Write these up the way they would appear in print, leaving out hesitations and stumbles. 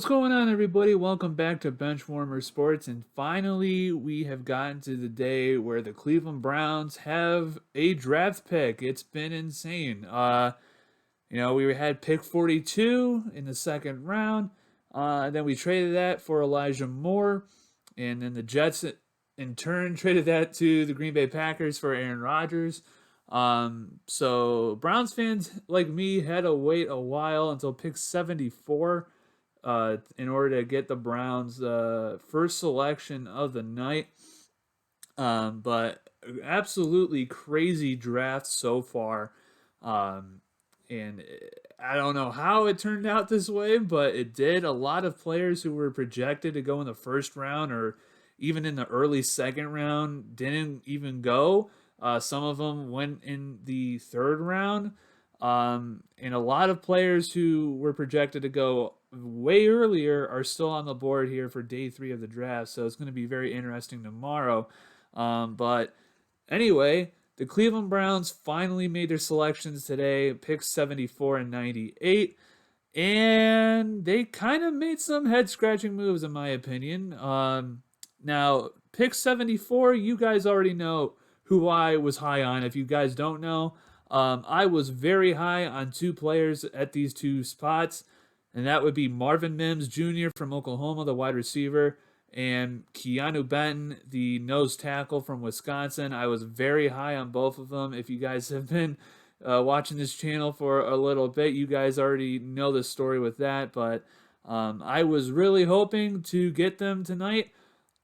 What's going on, everybody? Welcome back to Benchwarmer Sports. And finally, we have gotten to the day where the Cleveland Browns have a draft pick. It's been insane. We had pick 42 in the second round. Then we traded that for Elijah Moore. And then the Jets, in turn, traded that to the Green Bay Packers for Aaron Rodgers. So Browns fans like me had to wait a while until pick 74 in order to get the Browns' first selection of the night. But absolutely crazy draft so far. And I don't know how it turned out this way, but it did. A lot of players who were projected to go in the first round or even in the early second round didn't even go. Some of them went in the third round. And a lot of players who were projected to go way earlier are still on the board here for day 3 of the draft. So it's going to be very interesting tomorrow. But anyway, the Cleveland Browns finally made their selections today, picks 74 and 98. And they kind of made some head scratching moves, in my opinion. Now, pick 74, you guys already know who I was high on. If you guys don't know, I was very high on two players at these two spots, and that would be Marvin Mims Jr. from Oklahoma, the wide receiver, and Keeanu Benton, the nose tackle from Wisconsin. I was very high on both of them. If you guys have been watching this channel for a little bit, you guys already know the story with that, but I was really hoping to get them tonight.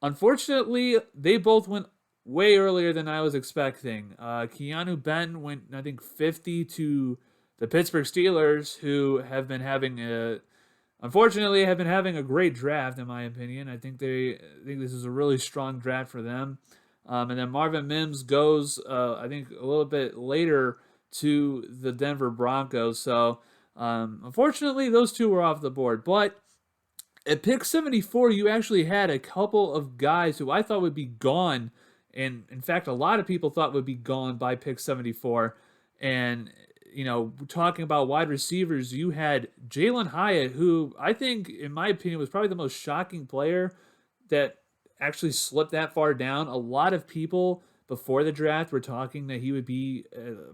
Unfortunately, they both went way earlier than I was expecting. Keanu Benton went, I think, 50 to the Pittsburgh Steelers, who have been having unfortunately, have been having a great draft, in my opinion. I think this is a really strong draft for them. And then Marvin Mims goes, I think, a little bit later to the Denver Broncos. So, unfortunately, those two were off the board. But at pick 74, you actually had a couple of guys who I thought would be gone, and in fact, a lot of people thought would be gone by pick 74. And talking about wide receivers, you had Jalen Hyatt, who I think, in my opinion, was probably the most shocking player that actually slipped that far down. A lot of people before the draft were talking that he would be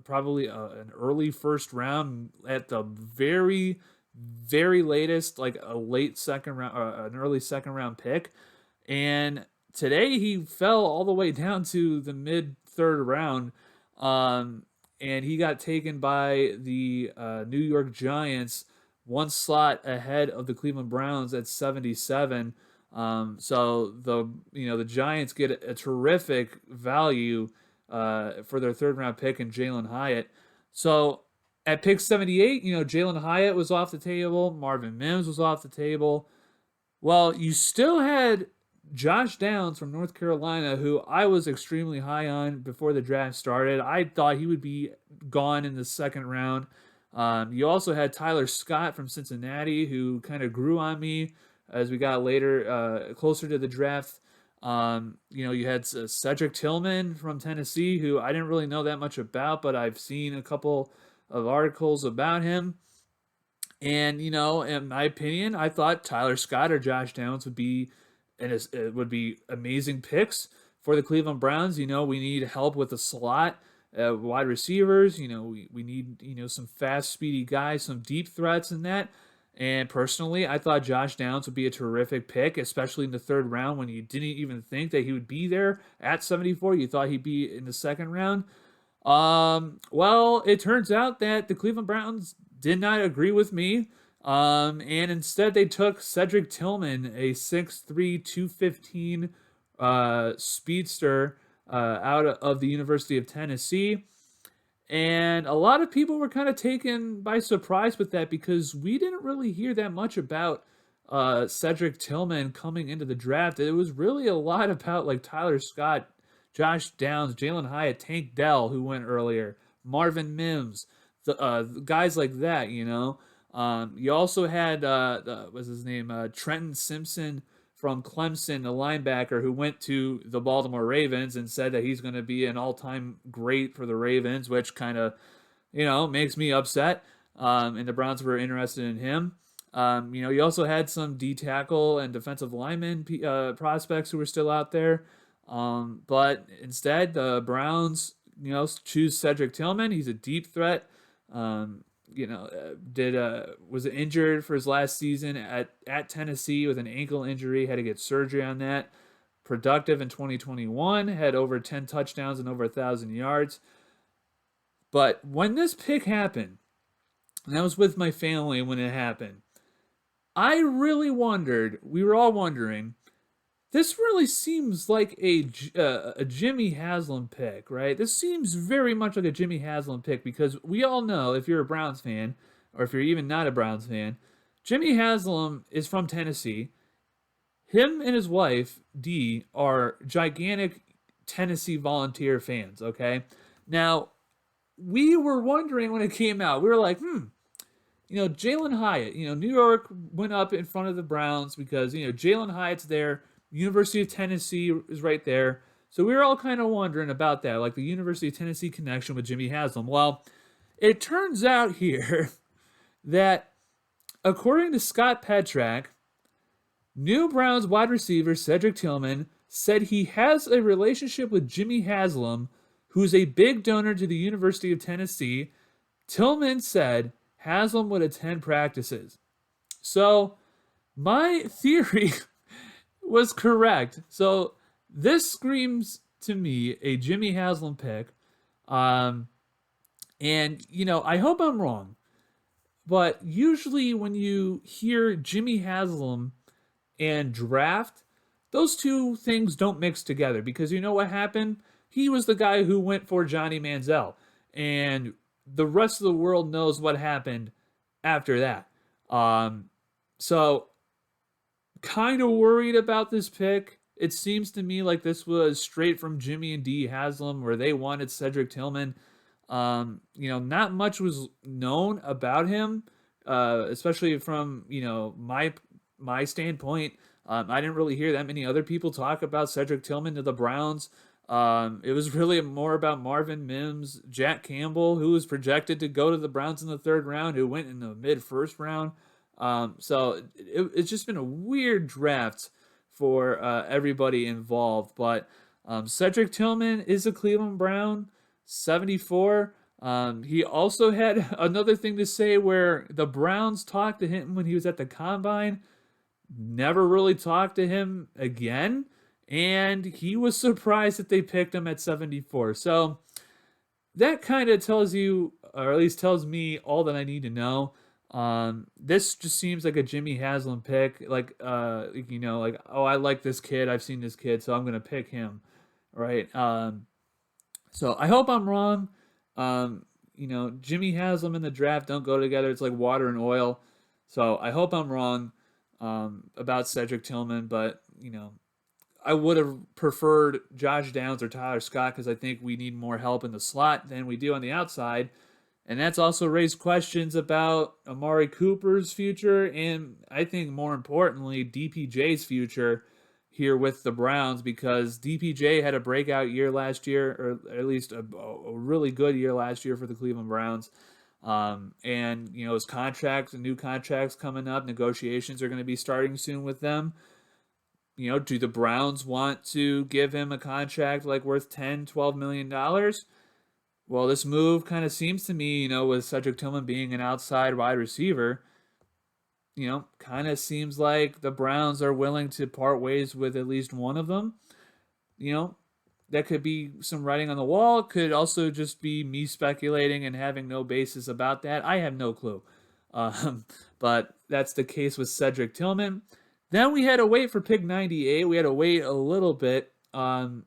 probably an early first round, at the very, very latest, like a late second round, an early second round pick. And today he fell all the way down to the mid third round. And he got taken by the New York Giants, one slot ahead of the Cleveland Browns at 77. So the Giants get a terrific value for their third round pick in Jalen Hyatt. So at pick 78, Jalen Hyatt was off the table, Marvin Mims was off the table. Well, you still had Josh Downs from North Carolina, who I was extremely high on before the draft started. I thought he would be gone in the second round. You also had Tyler Scott from Cincinnati, who kind of grew on me as we got later, closer to the draft. You had Cedric Tillman from Tennessee, who I didn't really know that much about, but I've seen a couple of articles about him. And in my opinion, I thought Tyler Scott or Josh Downs would be amazing picks for the Cleveland Browns. We need help with the slot, wide receivers. We need some fast, speedy guys, some deep threats in that. And personally, I thought Josh Downs would be a terrific pick, especially in the third round when you didn't even think that he would be there at 74. You thought he'd be in the second round. Well, it turns out that the Cleveland Browns did not agree with me. And instead they took Cedric Tillman, a 6'3", 215 speedster out of the University of Tennessee. And a lot of people were kind of taken by surprise with that because we didn't really hear that much about Cedric Tillman coming into the draft. It was really a lot about like Tyler Scott, Josh Downs, Jalen Hyatt, Tank Dell, who went earlier, Marvin Mims, the guys like that. You also had what's his name, Trenton Simpson from Clemson, the linebacker who went to the Baltimore Ravens and said that he's going to be an all-time great for the Ravens, which kind of makes me upset. And the Browns were interested in him. You also had some D tackle and defensive lineman prospects who were still out there. But instead, the Browns, choose Cedric Tillman. He's a deep threat. Did was injured for his last season at Tennessee with an ankle injury. Had to get surgery on that. Productive in 2021. Had over 10 touchdowns and over 1,000 yards. But when this pick happened, and I was with my family when it happened, I really wondered. We were all wondering. This really seems like a Jimmy Haslam pick, right? This seems very much like a Jimmy Haslam pick because we all know, if you're a Browns fan, or if you're even not a Browns fan, Jimmy Haslam is from Tennessee. Him and his wife, Dee, are gigantic Tennessee Volunteer fans, okay? Now, we were wondering when it came out, we were like, Jalen Hyatt, New York went up in front of the Browns because, Jalen Hyatt's there. University of Tennessee is right there. So we were all kind of wondering about that, like the University of Tennessee connection with Jimmy Haslam. Well, it turns out here that according to Scott Petrak, new Browns wide receiver Cedric Tillman said he has a relationship with Jimmy Haslam, who's a big donor to the University of Tennessee. Tillman said Haslam would attend practices. So my theory was correct. So this screams to me a Jimmy Haslam pick. And, I hope I'm wrong. But usually when you hear Jimmy Haslam and draft, those two things don't mix together. Because you know what happened? He was the guy who went for Johnny Manziel. And the rest of the world knows what happened after that. So kind of worried about this pick. It seems to me like this was straight from Jimmy and Dee Haslam, where they wanted Cedric Tillman. Not much was known about him, especially from my standpoint. I didn't really hear that many other people talk about Cedric Tillman to the Browns. It was really more about Marvin Mims, Jack Campbell, who was projected to go to the Browns in the 3rd round, who went in the mid-1st round. So it's just been a weird draft for everybody involved. But Cedric Tillman is a Cleveland Brown, 74. He also had another thing to say where the Browns talked to him when he was at the Combine, never really talked to him again, and he was surprised that they picked him at 74. So that kind of tells you, or at least tells me, all that I need to know. This just seems like a Jimmy Haslam pick, oh, I like this kid, I've seen this kid, so I'm gonna pick him, right? So I hope I'm wrong. Jimmy Haslam and the draft don't go together. It's like water and oil. So I hope I'm wrong about Cedric Tillman, but I would have preferred Josh Downs or Tyler Scott because I think we need more help in the slot than we do on the outside. And that's also raised questions about Amari Cooper's future and I think more importantly, DPJ's future here with the Browns, because DPJ had a breakout year last year, or at least a really good year last year for the Cleveland Browns. And his contracts and new contracts coming up, negotiations are going to be starting soon with them. Do the Browns want to give him a contract like worth $10-12 million? Well, this move kind of seems to me, with Cedric Tillman being an outside wide receiver, kind of seems like the Browns are willing to part ways with at least one of them. That could be some writing on the wall. It could also just be me speculating and having no basis about that. I have no clue. But that's the case with Cedric Tillman. Then we had to wait for pick 98. We had to wait a little bit. Some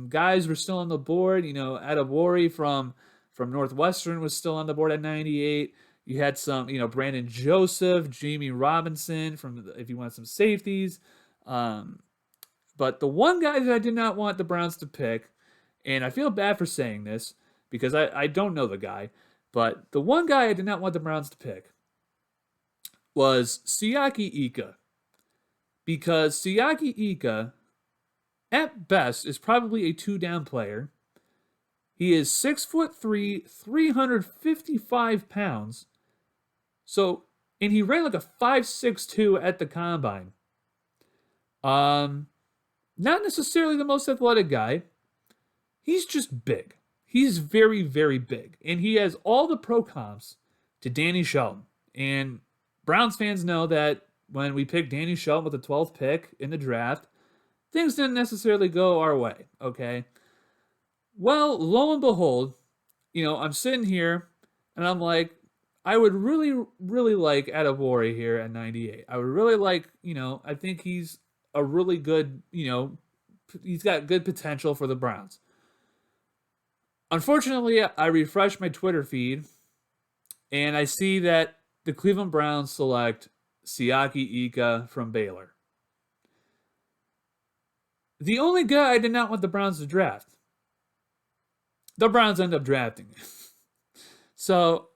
guys were still on the board. Adewari from Northwestern was still on the board at 98. You had some, Brandon Joseph, Jamie Robinson if you want some safeties. But the one guy that I did not want the Browns to pick, and I feel bad for saying this because I don't know the guy, but the one guy I did not want the Browns to pick was Siaki Ika. Because Siaki Ika, at best, is probably a 2-down player. He is 6'3", 355 pounds. So and he ran like a 5.62 at the combine. Um, Not necessarily the most athletic guy. He's just big. He's very, very big. And he has all the pro comps to Danny Shelton. And Browns fans know that when we picked Danny Shelton with the 12th pick in the draft, things didn't necessarily go our way, okay? Well, lo and behold, I'm sitting here and I'm like, I would really, really like Adebawore here at 98. I would really like, I think he's a really good, he's got good potential for the Browns. Unfortunately, I refreshed my Twitter feed and I see that the Cleveland Browns select Siaki Ika from Baylor. The only guy I did not want the Browns to draft. The Browns end up drafting. So,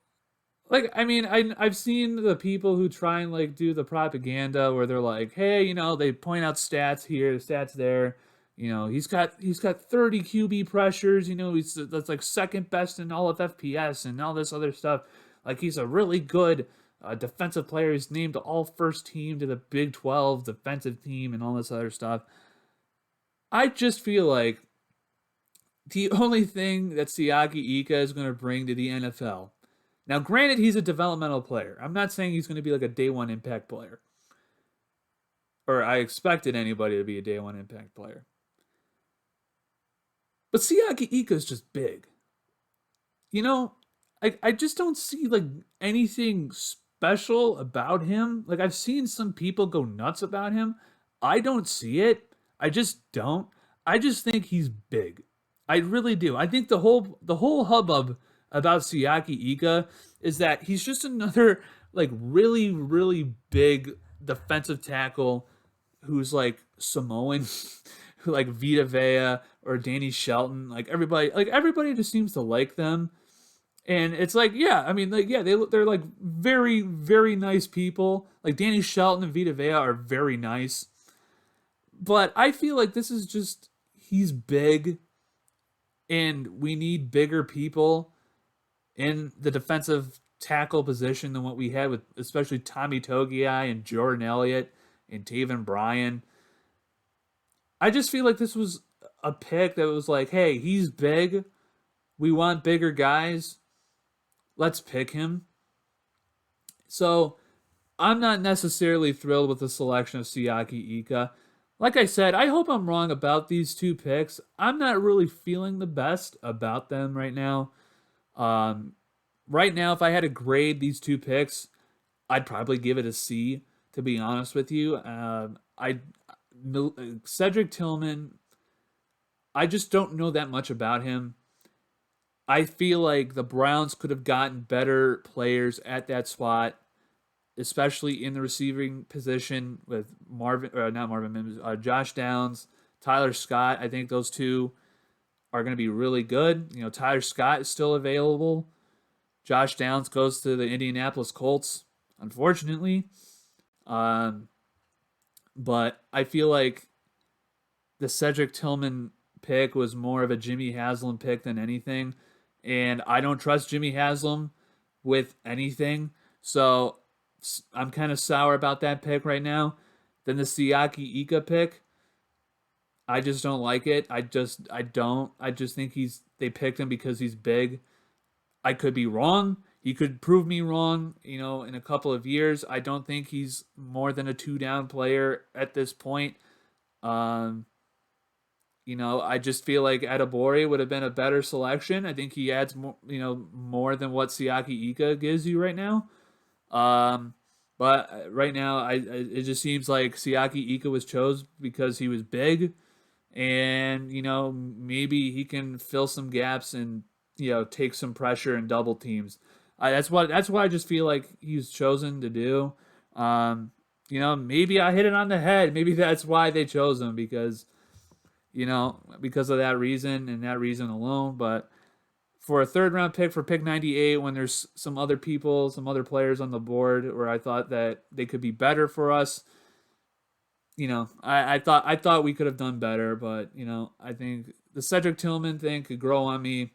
I've seen the people who try and do the propaganda where they're like, hey, they point out stats here, stats there. He's got 30 QB pressures. That's like second best in all of FPS and all this other stuff. Like he's a really good defensive player. He's named all first team to the Big 12 defensive team and all this other stuff. I just feel like the only thing that Siaki Ika is going to bring to the NFL. Now, granted, he's a developmental player. I'm not saying he's going to be like a day one impact player. Or I expected anybody to be a day one impact player. But Siaki Ika is just big. I just don't see anything special about him. I've seen some people go nuts about him. I don't see it. I just don't. I just think he's big. I really do. I think the whole hubbub about Siaki Ika is that he's just another really, really big defensive tackle who's Samoan, who Vita Vea or Danny Shelton. Everybody just seems to like them. And it's they're very, very nice people. Danny Shelton and Vita Vea are very nice. But I feel like this is just, he's big, and we need bigger people in the defensive tackle position than what we had with especially Tommy Togiai and Jordan Elliott and Taven Bryan. I just feel like this was a pick that was hey, he's big. We want bigger guys. Let's pick him. So I'm not necessarily thrilled with the selection of Siaki Ika. Like I said, I hope I'm wrong about these two picks. I'm not really feeling the best about them right now. Right now, if I had to grade these two picks, I'd probably give it a C, to be honest with you. Cedric Tillman, I just don't know that much about him. I feel like the Browns could have gotten better players at that spot, especially in the receiving position with not Marvin Mims, Josh Downs, Tyler Scott. I think those two are going to be really good. Tyler Scott is still available. Josh Downs goes to the Indianapolis Colts, unfortunately. But I feel like the Cedric Tillman pick was more of a Jimmy Haslam pick than anything. And I don't trust Jimmy Haslam with anything. So I'm kind of sour about that pick right now. Then the Siaki Ika pick, I just don't like it. I don't. I just think they picked him because he's big. I could be wrong. He could prove me wrong, in a couple of years. I don't think he's more than a 2-down player at this point. I just feel like Adebawore would have been a better selection. I think he adds more than what Siaki Ika gives you right now. But right now, it just seems like Siaki Ika was chosen because he was big, and maybe he can fill some gaps and take some pressure and double teams. That's what I just feel like he was chosen to do. Maybe I hit it on the head. Maybe that's why they chose him because of that reason and that reason alone. But for a third round pick for pick 98, when there's some other players on the board where I thought that they could be better for us, I thought we could have done better. But I think the Cedric Tillman thing could grow on me.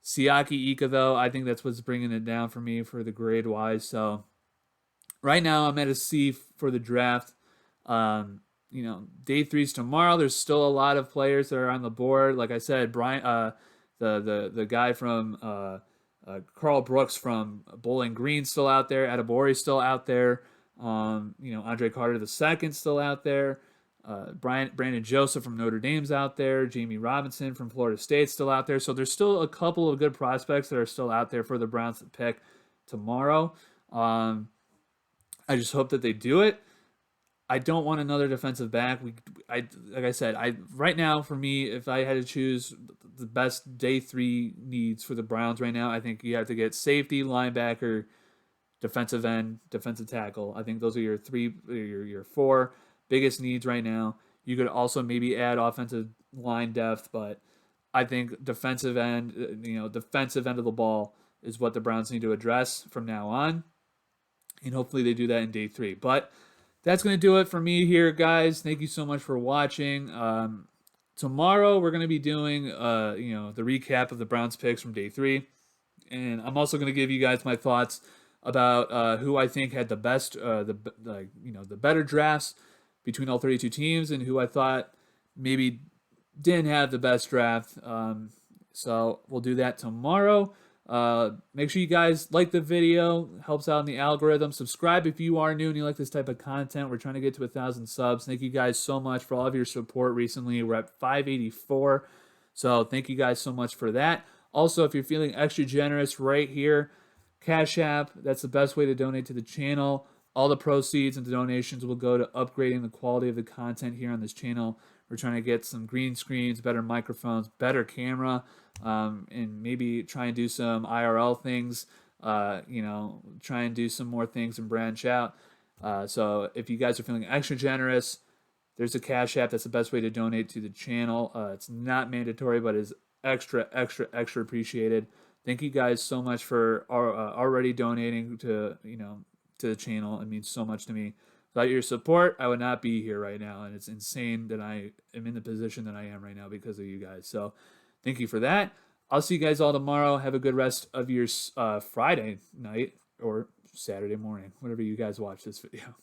Siaki Ika, though, I think that's what's bringing it down for me for the grade wise. So Right now, I'm at a C for the draft. Day three's tomorrow. There's still a lot of players that are on the board. Like I said, Brian, the guy from Carl Brooks from Bowling Green's still out there. Adebori's still out there. Andre Carter II still out there. Brandon Joseph from Notre Dame's out there. Jamie Robinson from Florida State's still out there. So there's still a couple of good prospects that are still out there for the Browns to pick tomorrow. I just hope that they do it. I don't want another defensive back. Like I said, right now for me, if I had to choose the best day three needs for the Browns right now, I think you have to get safety, linebacker, defensive end, defensive tackle. I think those are your four biggest needs right now. You could also maybe add offensive line depth, but I think defensive end of the ball is what the Browns need to address from now on, and hopefully they do that in day three. But that's going to do it for me here, guys. Thank you so much for watching. Tomorrow we're going to be doing the recap of the Browns picks from day three, and I'm also going to give you guys my thoughts about who I think had the best, the better drafts between all 32 teams, and who I thought maybe didn't have the best draft. So we'll do that tomorrow. Make sure you guys like the video. Helps out in the algorithm. Subscribe if you are new and you like this type of content. We're trying to get to 1,000 subs. Thank you guys so much for all of your support recently. We're at 584. So thank you guys so much for that. Also, if you're feeling extra generous right here, Cash App, that's the best way to donate to the channel. All the proceeds and the donations will go to upgrading the quality of the content here on this channel. We're trying to get some green screens, better microphones, better camera, and maybe try and do some IRL things, try and do some more things and branch out. So if you guys are feeling extra generous, there's a Cash App. That's the best way to donate to the channel. It's not mandatory, but is extra appreciated. Thank you guys so much for already donating to the channel. It means so much to me. Without your support, I would not be here right now, and it's insane that I am in the position that I am right now because of you guys. So thank you for that. I'll see you guys all tomorrow. Have a good rest of your Friday night or Saturday morning, whenever you guys watch this video.